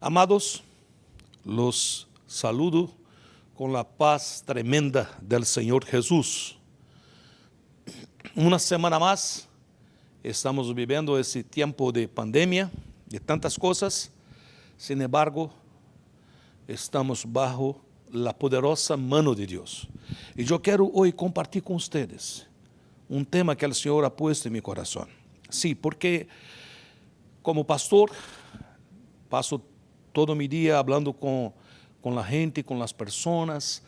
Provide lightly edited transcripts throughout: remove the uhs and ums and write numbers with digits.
Amados, los saludo con la paz tremenda del Señor Jesús. Una semana más estamos viviendo ese tiempo de pandemia, de tantas cosas. Sin embargo, estamos bajo la poderosa mano de Dios. Y yo quiero hoy compartir con ustedes un tema que el Señor ha puesto en mi corazón. Sí, porque como pastor paso todo mi día hablando con la gente, con las personas,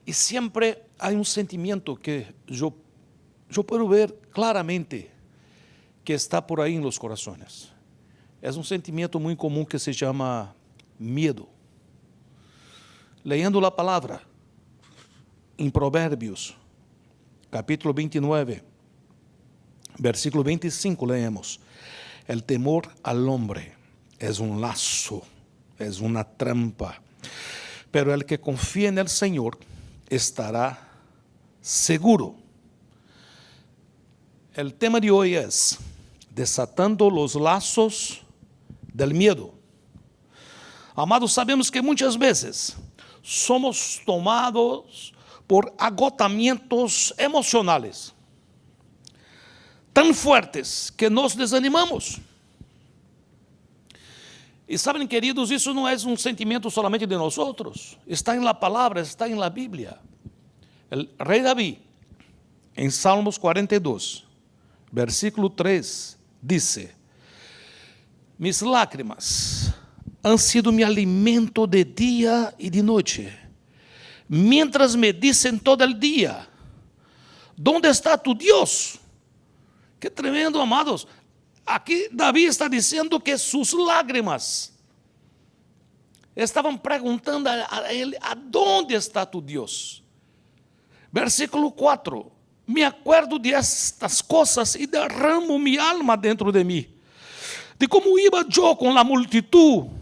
y siempre hay un sentimiento que yo puedo ver claramente que está por ahí en los corazones. Es un sentimiento muy común que se llama miedo. Leyendo la palabra en Proverbios, capítulo 29, versículo 25, leemos: el temor al hombre es un lazo, es una trampa, pero el que confía en el Señor estará seguro. El tema de hoy es desatando los lazos del miedo. Amados, sabemos que muchas veces somos tomados por agotamientos emocionales tan fuertes que nos desanimamos. E sabem, queridos, isso não é um sentimento solamente de nós outros. Está em la palavra, está em la Bíblia. O rei Davi, em Salmos 42, versículo 3, disse: mis lágrimas han sido mi alimento de dia e de noite, mientras me dicen todo el día: ¿dónde está tu Dios? Que tremendo, amados. Aqui Davi está dizendo que suas lágrimas estavam perguntando a ele: ¿aonde está tu Deus? Versículo 4: me acuerdo de estas coisas e derramo mi alma dentro de mim, de como iba eu com la multitud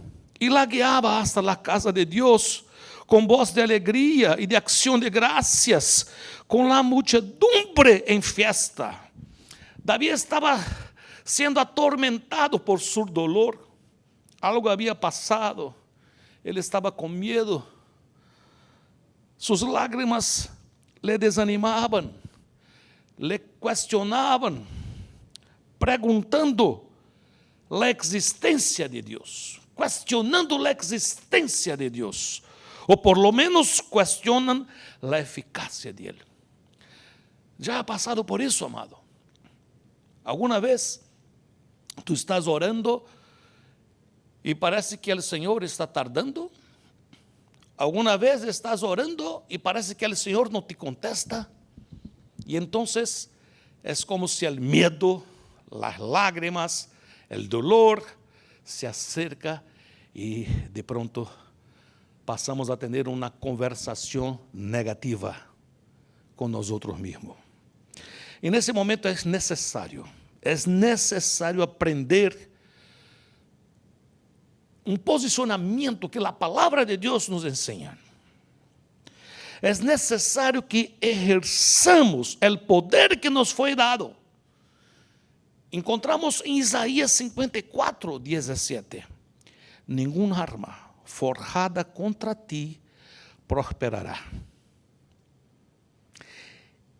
e la guiaba hasta la casa de Deus, com voz de alegria e de acção de gracias, com la muchedumbre em fiesta. Davi estava sendo atormentado por su dolor. Algo havia passado. Ele estava com medo. Sus lágrimas le desanimavam, le questionavam, perguntando a existência de Deus, questionando a existência de Deus, ou por lo menos questionam a eficácia de Ele. Já ha passado por isso, amado? Alguma vez tu estás orando e parece que o Senhor está tardando? Alguma vez estás orando e parece que o Senhor não te contesta? E então é como se o medo, as lágrimas, o dolor se acerca e de pronto passamos a ter uma conversação negativa com nós outros mesmos. E nesse momento é necessário aprender um posicionamento que a palavra de Deus nos ensina. É necessário que exerçamos o poder que nos foi dado. Encontramos em Isaías 54, 17: nenhuma arma forjada contra ti prosperará.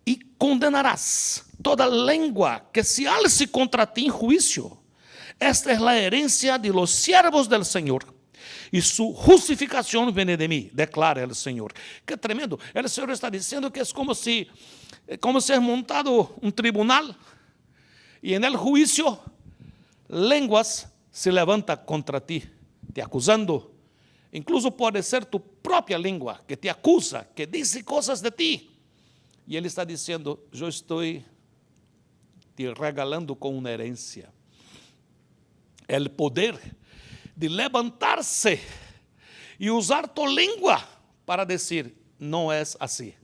E condenarás toda língua que se alce contra ti em juízo. Esta é a herência de los siervos del Senhor, e su justificação vem de mim, declara o Senhor. Que tremendo! O Senhor está dizendo que é como se é montado um tribunal, e en el juízo, línguas se levantam contra ti, te acusando. Incluso pode ser tu própria língua que te acusa, que diz coisas de ti. E ele está dizendo: eu estou te regalando com uma herência. O poder de levantar-se e usar tua língua para dizer: não é assim,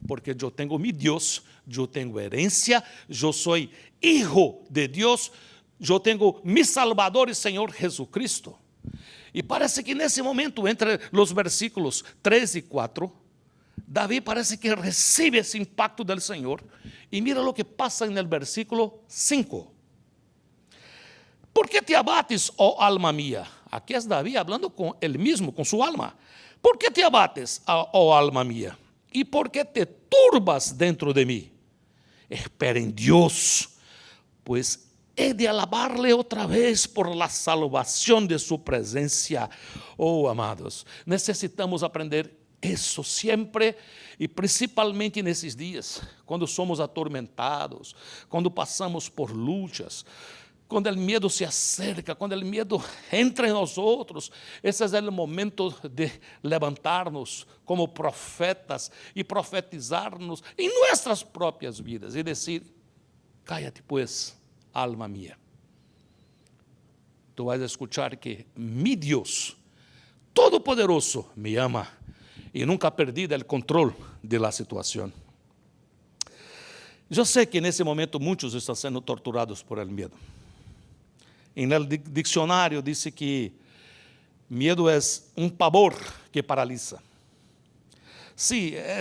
porque eu tenho mi Deus, eu tenho herência, eu sou hijo de Deus, eu tenho mi Salvador e Senhor Jesucristo. E parece que nesse momento, entre os versículos 3 e 4, Davi parece que recebe esse impacto do Senhor. E mira o que passa no versículo 5. ¿Por qué te abates, oh alma mía? Aqui é Davi hablando com ele mesmo, com sua alma. ¿Por qué te abates, oh alma mía? ¿Y por qué te turbas dentro de mí? Espera en Dios, pues he de alabarle otra vez por la salvación de su presencia. Oh, amados, necesitamos aprender isso sempre e principalmente nesses dias, quando somos atormentados, quando passamos por lutas, quando o medo se acerca, quando o medo entra em nós outros. Esse é o momento de levantar-nos como profetas e profetizar-nos em nossas próprias vidas e dizer: cállate pues, alma mía. Tu vas a escuchar que mi Deus Todo-Poderoso me ama e nunca perdi o controle da situação. Eu sei que nesse momento muitos estão sendo torturados por el medo. Em el dicionário diz que medo é um pavor que paralisa. Sí, é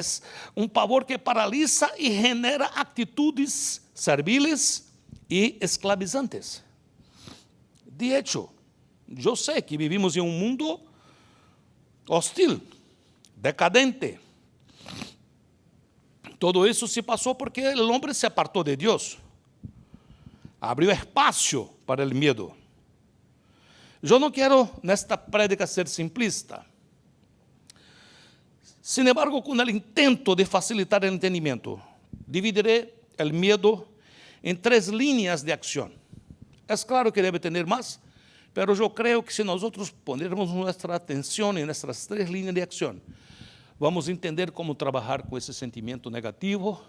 um pavor que paralisa e genera atitudes serviles e esclavizantes. De hecho, eu sei que vivimos em um mundo hostil, decadente. Todo isso se passou porque o homem se apartou de Deus. Abriu espaço para o medo. Eu não quero, nesta prédica, ser simplista. Sin embargo, com o intento de facilitar o entendimento, dividiré o medo em 3 linhas de ação. É claro que deve ter mais, mas eu creio que se nós ponermos nossa atenção em essas 3 linhas de ação, vamos entender como trabalhar com esse sentimento negativo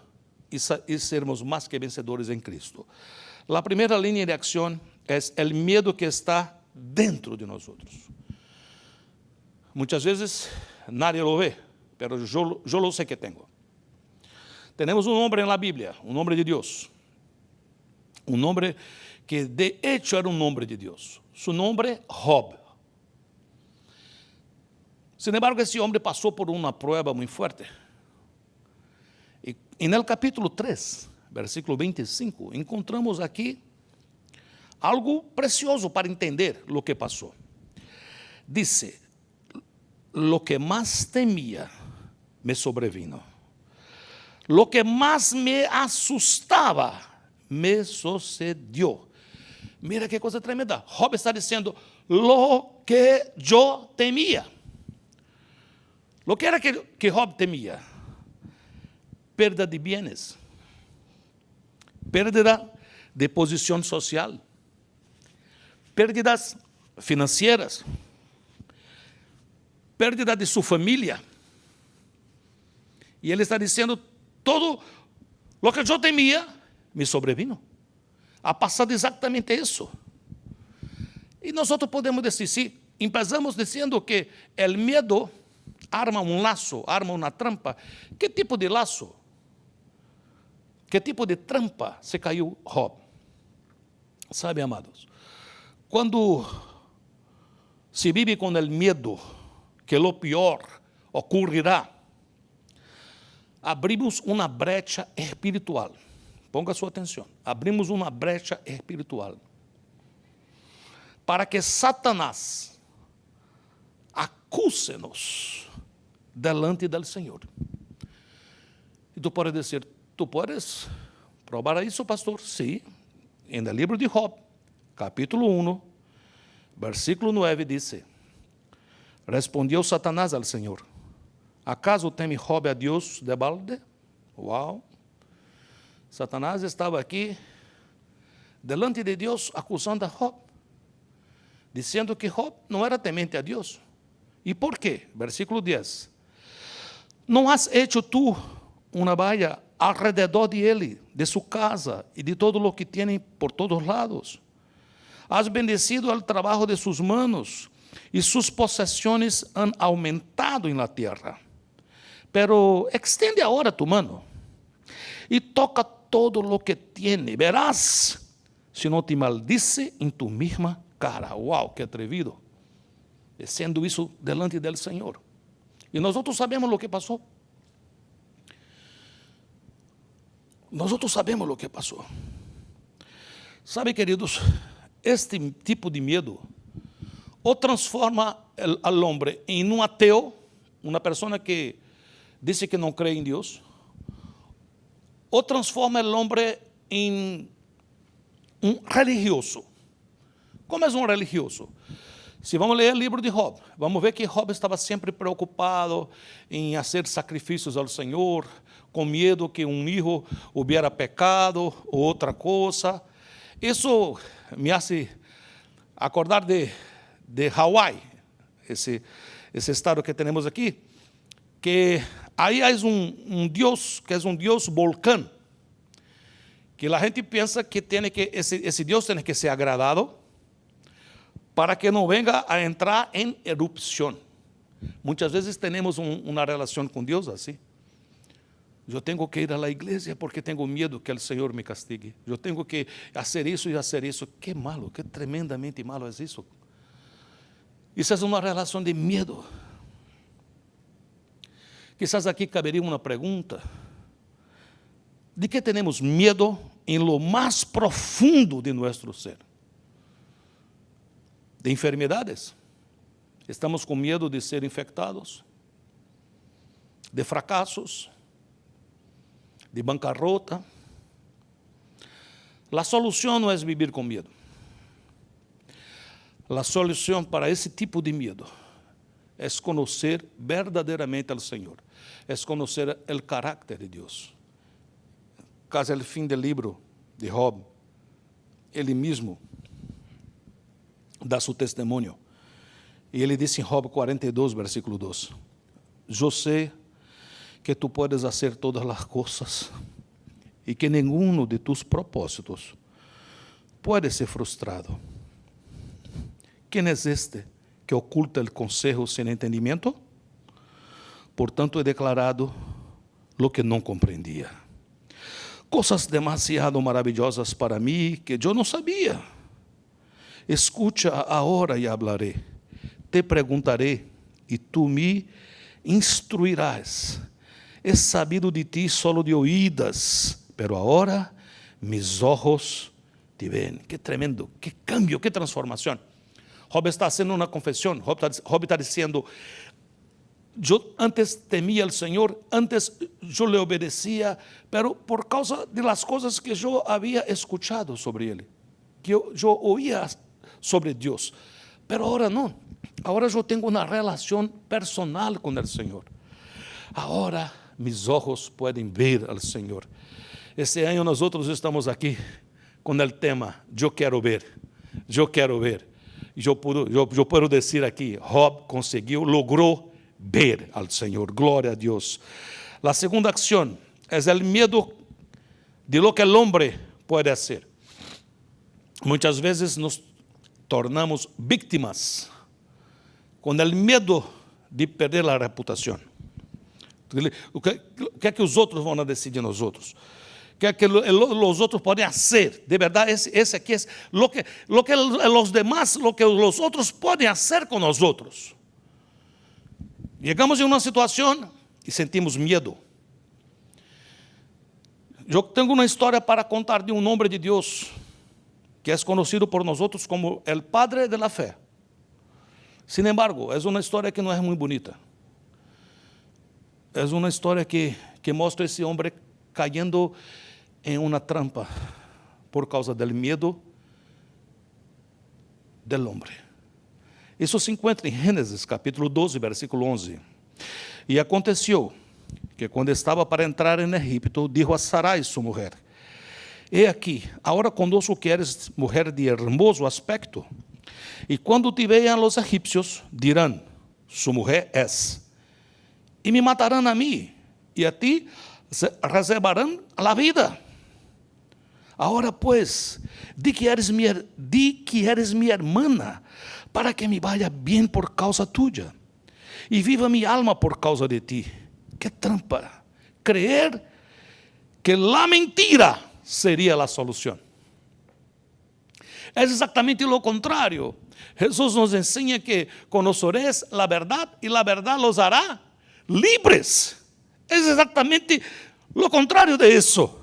e sermos mais que vencedores em Cristo. A primeira linha de ação é o medo que está dentro de nós. Muitas vezes nadie lo vê, mas eu lo sei que tenho. Temos um homem na Bíblia, um homem de Deus, um homem que de hecho era um homem de Deus. Su nome, Job. Sin embargo, esse homem passou por uma prueba muito forte. E no capítulo 3, versículo 25, encontramos aqui algo precioso para entender o que passou. Dice: lo que mais temia me sobrevino. Lo que mais me assustava me sucedió. Mira que coisa tremenda. Job está dizendo: lo que eu temia. Lo que era que Job temia? Perda de bienes, perda de posição social, pérdidas financeiras, pérdida de sua família. E ele está dizendo: todo lo que eu temia me sobrevino. Ha passado exatamente isso. E nós podemos dizer, se empezamos dizendo que o medo arma um laço, arma uma trampa, que tipo de laço? Que tipo de trampa se caiu Job? Sabe, amados, quando se vive com o medo que o pior ocorrerá, abrimos uma brecha espiritual. Ponga sua atenção. Abrimos uma brecha espiritual para que Satanás acuse-nos delante do Senhor. E tu podes dizer: tu podes provar isso, pastor? Sim. Em el livro de Job, capítulo 1, versículo 9, diz: Respondeu Satanás ao Senhor: acaso teme Job a Deus de balde? Uau! Satanás estava aqui, delante de Deus, acusando a Job, dizendo que Job não era temente a Deus. E por quê? Versículo 10. Não has hecho tu uma valla alrededor de ele, de sua casa e de todo o que tem por todos lados. Has bendecido o trabalho de suas manos e suas possessões han aumentado em la tierra. Pero extende agora tu mano e toca todo lo que tiene. Verás se não te maldice em tu mesma cara. Uau, que atrevido. Sendo isso delante do Senhor. E nós outros sabemos o que passou. Nós outros sabemos o que passou. Sabe, queridos, este tipo de medo o transforma al hombre en un ateo, una persona que dice que no cree en Dios, o transforma el hombre en un religioso. Como é um religioso? Se vamos ler o livro de Job, vamos ver que Job estava sempre preocupado em fazer sacrifícios ao Senhor, com medo que um filho hubiera pecado ou outra coisa. Isso me hace acordar de Hawaii, esse estado que temos aqui, que aí há Deus, que é um Deus volcán, que a gente pensa que esse Deus tem que ser agradado para que não venga a entrar em erupção. Muitas vezes temos uma relação com Deus assim. Eu tenho que ir à igreja porque tenho medo que o Senhor me castigue. Eu tenho que fazer isso e fazer isso. Que malo, que tremendamente malo é isso. Isso é uma relação de medo. Quizás aqui caberia uma pergunta. ¿De que temos medo em lo mais profundo de nosso ser? De enfermidades. Estamos com medo de ser infectados, de fracassos, de bancarrota. A solução não é viver com medo. A solução para esse tipo de medo é conhecer verdadeiramente ao Senhor, é conhecer o caráter de Deus. Casi al fim do livro de Job, ele mesmo dá seu testemunho. E ele diz em Job 42, versículo 2: Eu sei que tu puedes fazer todas as coisas e que nenhum de tus propósitos pode ser frustrado. Quem é este que oculta o consejo sem entendimento? Portanto, he declarado lo que não compreendia. Coisas demasiado maravilhosas para mim que eu não sabia. Escucha agora e hablaré. Te perguntaré e tu me instruirás. He sabido de ti solo de oídas, pero agora mis ojos te ven. Que tremendo, que cambio, que transformação. Job está fazendo uma confissão. Job está dizendo: eu antes temia al Senhor, antes eu lhe obedecia, pero por causa de las coisas que eu havia escuchado sobre ele, que eu oía sobre Deus. Pero agora não. Agora eu tenho uma relação personal com o Senhor. Agora mis ojos podem ver al Senhor. Este ano nós estamos aqui com o tema Eu quero ver. Eu quero ver. Eu posso dizer aqui, Job conseguiu, logrou ver al Senhor. Glória a Deus. A segunda acção é o medo de lo que o homem pode fazer. Muitas vezes nos tornamos vítimas com o medo de perder a reputação. O que é que os outros vão decidir nós outros? O que é que os outros podem fazer? De verdade, esse aqui é lo que os demás, lo que os outros podem fazer com nós outros. Chegamos em uma situação e sentimos medo. Eu tenho uma história para contar de um homem de Deus que é conhecido por nós outros como el padre de la fé. Sin embargo, é uma história que não é muito bonita. É uma história que mostra esse homem caindo em uma trampa por causa do medo do homem. Isso se encontra em Gênesis, capítulo 12, versículo 11. E aconteceu que quando estava para entrar em Egipto, dijo a Sarai, sua mulher: He aqui, agora conosco que eres mulher de hermoso aspecto, e quando te vejam os egípcios, dirão: sua mulher és, e me matarão a mim, e a ti reservarão a vida. Agora, pues, di que eres minha irmã, para que me vaya bem por causa tuya, e viva minha alma por causa de ti. Que trampa! Creer que a mentira seria a solução. É exatamente o contrário. Jesus nos ensina que conoceréis a verdade e a verdade los hará libres. É exatamente o contrário de isso.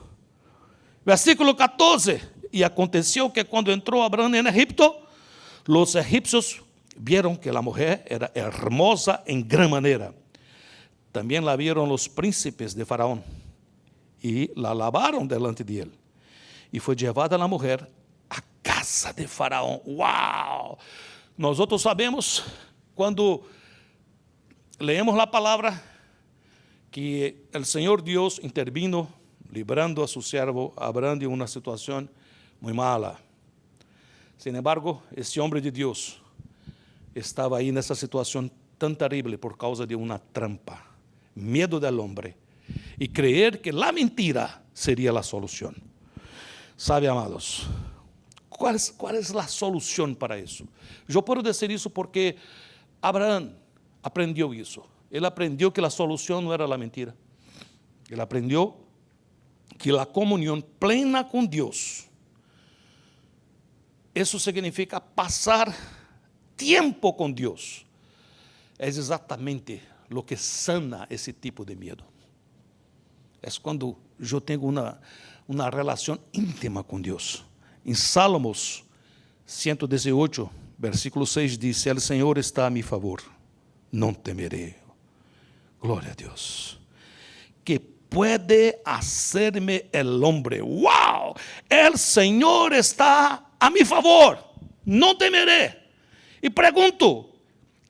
Versículo 14. E aconteceu que quando entrou Abraão em Egipto, os egípcios Vieron que la mujer era hermosa en gran manera. También la vieron los príncipes de Faraón y la alabaron delante de él. Y fue llevada la mujer a casa de Faraón. ¡Wow! Nosotros sabemos, cuando leemos la palabra, que el Señor Dios intervino librando a su siervo Abraham de una situación muy mala. Sin embargo, ese hombre de Dios estaba ahí nessa situação tão terrível por causa de uma trampa, medo del hombre, e creer que a mentira seria a solução. Sabe, amados, qual é a solução para isso? Eu posso dizer isso porque Abraão aprendeu isso. Ele aprendeu que a solução não era a mentira. Ele aprendeu que a comunhão plena com Deus, isso significa passar tempo com Deus, é exatamente o que sana esse tipo de medo. É quando eu tenho uma relação íntima com Deus. Em Salmos 118, versículo 6 diz: "El Senhor está a mi favor, não temeré." Glória a Deus. Que puede hacerme el hombre. ¡Wow! El Señor está a mi favor, não temeré. E pergunto,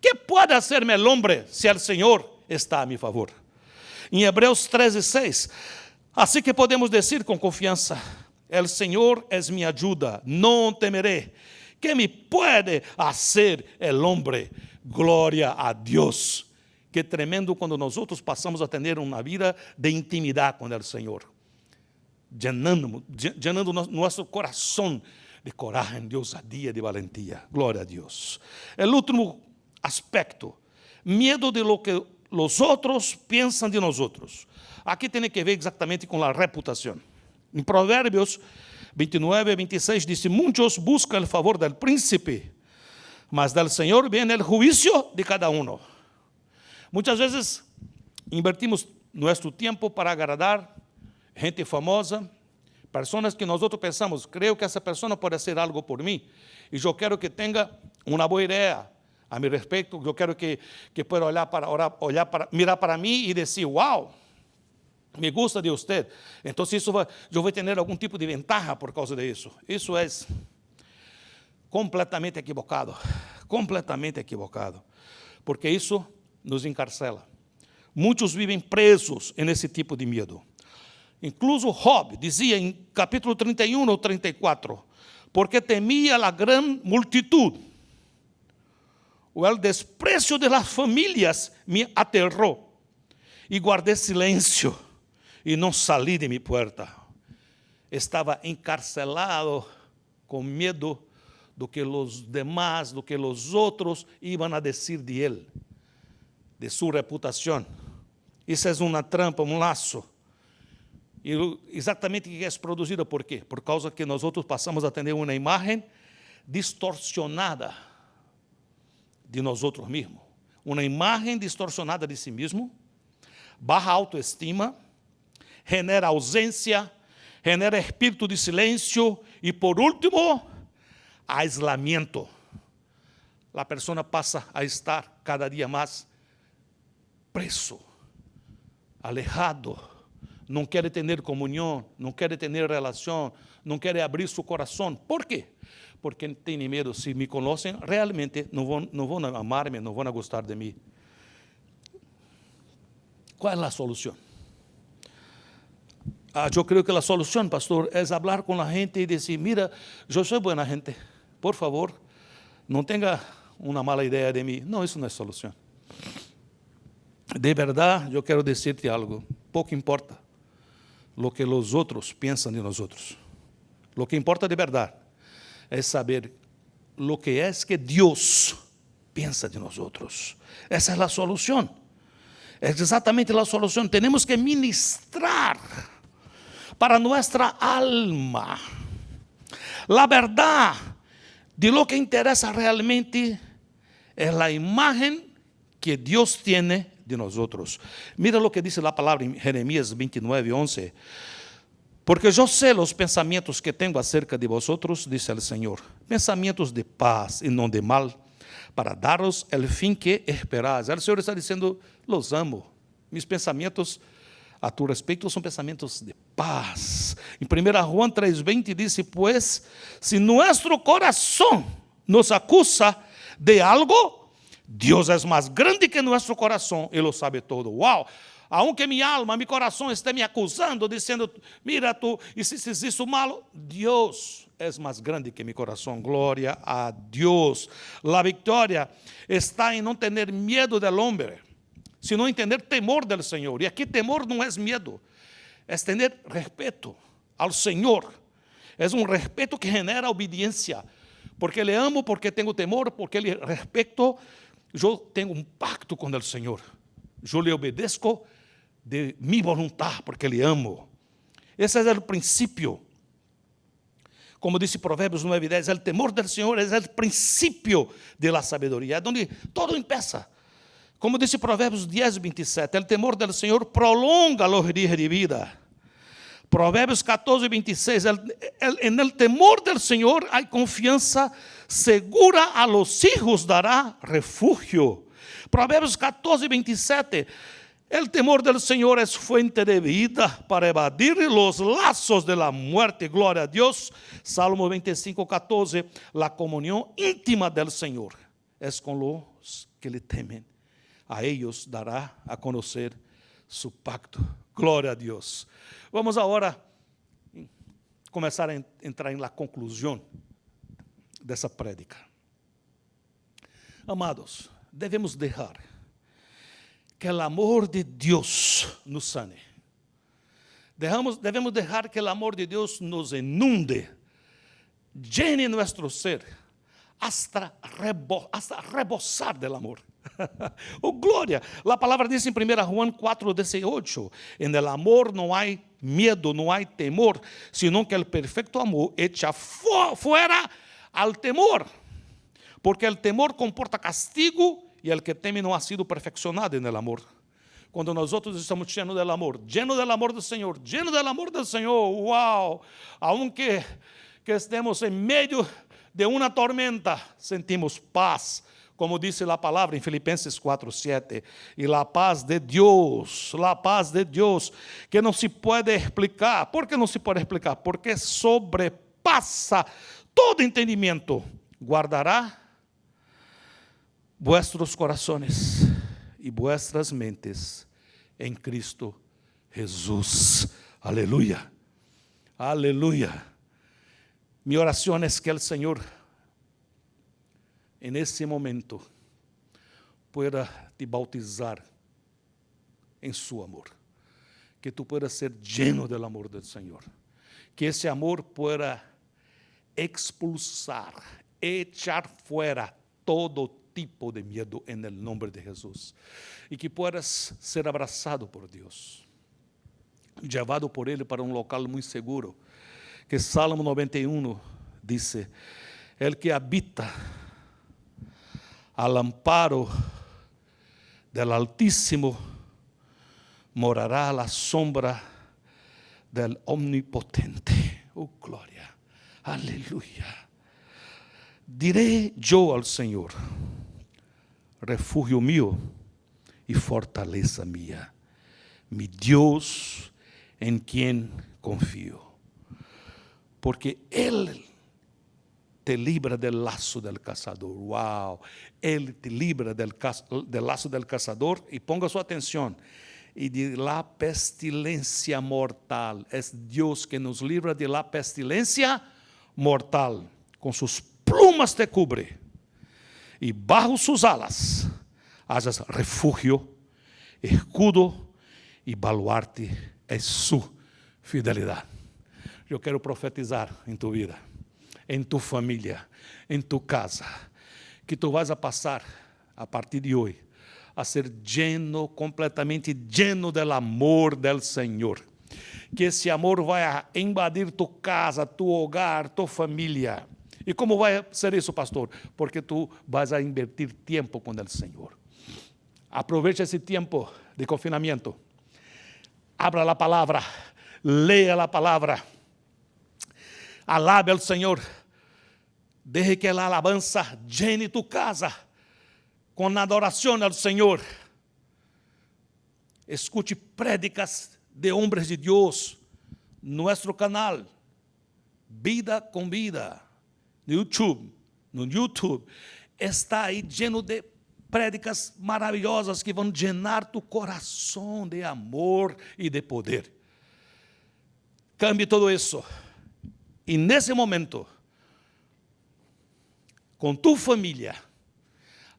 que pode hacerme el hombre se el Senhor está a mi favor? Em Hebreus 13:6, assim que podemos dizer com confiança: el Senhor es mi ayuda, não temeré. Que me puede hacer el hombre? Glória a Deus. Que tremendo quando nós passamos a ter uma vida de intimidade com o Senhor, llenando nosso coração de coragem, de ousadia, de valentia. Glória a Deus. O último aspecto, medo de lo que os outros pensam de nós. Aqui tem que ver exatamente com a reputação. Em Provérbios 29:26 diz: "Muitos buscam o favor del príncipe, mas del Senhor viene el juicio de cada uno." Muitas vezes invertimos nosso tempo para agradar gente famosa, pessoas que nós pensamos, creio que essa pessoa pode fazer algo por mim, e eu quero que tenha uma boa ideia a meu respeito. Eu quero que pueda mirar para mim e dizer: "Wow, me gusta de você." Então, eu vou ter algum tipo de ventaja por causa disso. Isso é completamente equivocado, porque isso nos encarcela. Muitos vivem presos nesse tipo de medo. Incluso Job dizia em capítulo 31 ou 34, porque temia a grande multitud, o desprezo de las famílias me aterrou, e guardei silêncio, e não saí de minha porta. Estava encarcelado com medo do que os demás, do que os outros iam a dizer de ele, de sua reputação. Isso é uma trampa, um laço. E exatamente o que é produzido por quê? Por causa que nós passamos a ter uma imagem distorcionada de nós mesmos. Uma imagem distorcionada de si mesmo, baja autoestima, genera ausência, genera espírito de silêncio e, por último, aislamento. A pessoa passa a estar cada dia mais preso, alejado, não quer ter comunhão, não quer ter relação, não quer abrir seu coração. Por quê? Porque tem medo, se me conhecem, realmente não vão amar-me, não vão gostar de mim. Qual é a solução? Eu creio que a solução, pastor, é falar com a gente e dizer: "Mira, eu sou boa gente, por favor, não tenha uma mala ideia de mim." Não, isso não é solução. De verdade, eu quero dizer-te algo. Pouco importa o que os outros pensam de nós. O que importa de verdade é saber o que é que Deus pensa de nós. Essa é a solução. É exatamente a solução. Temos que ministrar para nossa alma a verdade de lo que interessa realmente é a imagem que Deus tem de nós. Mira o que diz a palavra em Jeremias 29:11. Porque eu sei os pensamentos que tenho acerca de vosotros, diz o Senhor, pensamentos de paz e não de mal, para daros el fin que esperáis. O Senhor está dizendo, los amo. Mis pensamentos a tu respeito são pensamentos de paz. Em 1 Juan 3:20 diz, pues, si nuestro corazón nos acusa de algo, Deus é mais grande que nosso coração, Ele lo sabe todo. Uau! Aunque minha alma, meu coração esteja me acusando, dizendo, mira tu, hiciste isso malo, Deus é mais grande que meu coração. Glória a Deus. A vitória está em não ter medo do homem, sino em ter temor do Senhor. E aqui temor não é medo, é ter respeito ao Senhor. É respeito que genera obediência. Porque le amo, porque tenho temor, porque le respeto, eu tenho pacto com o Senhor. Eu le obedeço de mi voluntad, porque le amo. Esse é o princípio. Como disse Provérbios 9:10, o temor do Senhor é o princípio de la sabedoria, é onde todo empieza. Como disse Provérbios 10:27, o temor do Senhor prolonga os dias de vida. Provérbios 14:26, en el temor del Señor hay confianza segura, a los hijos dará refugio. Provérbios 14:27, el temor del Señor es fuente de vida para evadir los lazos de la muerte. Gloria a Dios. Salmo 25:14, la comunión íntima del Señor es con los que le temen. A ellos dará a conocer su pacto. Glória a Deus. Vamos agora começar a entrar na conclusão dessa prédica. Amados, devemos deixar que o amor de Deus nos sane. Devemos deixar que o amor de Deus nos inunde, llene nosso ser, hasta rebosar del amor. Oh, glória! A palavra diz em 1 Juan 4:18, en el amor não há medo, não há temor, sino que el perfecto amor echa fuera al temor, porque el temor comporta castigo e el que teme não ha sido perfeccionado en el amor. Quando nós outros estamos llenos del amor do Senhor, lleno del amor do Senhor, uau! Aunque que estemos em meio de uma tormenta, sentimos paz. Como dice la palavra em Filipenses 4:7, e a paz de Deus, que não se pode explicar. ¿Por que não se pode explicar? Porque sobrepassa todo entendimento. Guardará vuestros corazones e vuestras mentes em Cristo Jesus. Aleluia, aleluia. Mi oração é que o Senhor en ese momento pueda te bautizar en su amor, que tú puedas ser lleno del amor del Señor, que ese amor pueda expulsar, echar fuera todo tipo de miedo en el nombre de Jesús, y que puedas ser abrazado por Dios, llevado por Él para un local muy seguro, que Salmo 91 dice, el que habita al amparo del Altísimo morará a la sombra del Omnipotente. Oh, gloria, aleluya. Diré yo al Señor, refugio mío y fortaleza mía, mi Dios en quien confío, porque Él te libra del lazo del cazador. Wow, Él te libra del lazo del cazador, y ponga su atención, y de la pestilencia mortal. Es Dios que nos libra de la pestilencia mortal. Con sus plumas te cubre, y bajo sus alas hallas refugio, escudo y baluarte es su fidelidad. Yo quiero profetizar en tu vida, em tu família, em tu casa, que tu vas a passar, a partir de hoje, a ser lleno, completamente lleno del amor del Senhor. Que esse amor vai a invadir tu casa, tu hogar, tu família. E como vai ser isso, pastor? Porque tu vas a invertir tempo com o Senhor. Aproveite esse tempo de confinamento. Abra a palavra, leia a palavra. Alabe ao Senhor. Deje que a alabanza llene tu casa. con adoración al Señor. Escuche prédicas de hombres de Dios. Nuestro canal, Vida com Vida, no YouTube, está aí lleno de prédicas maravilhosas que vão llenar tu coração de amor e de poder. Cambie todo isso. E nesse momento, com tu família,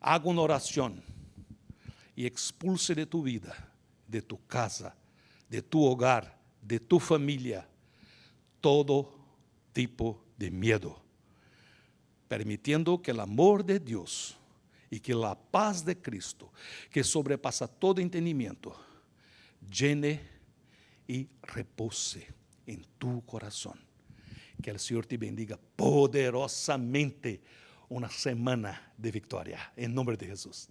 haga uma oração e expulse de tu vida, de tu casa, de tu hogar, de tu família, todo tipo de medo, permitiendo que el amor de Dios y que la paz de Cristo, que sobrepasa todo entendimiento, llene y repose en tu corazón. Que el Señor te bendiga poderosamente una semana de victoria. En nombre de Jesús.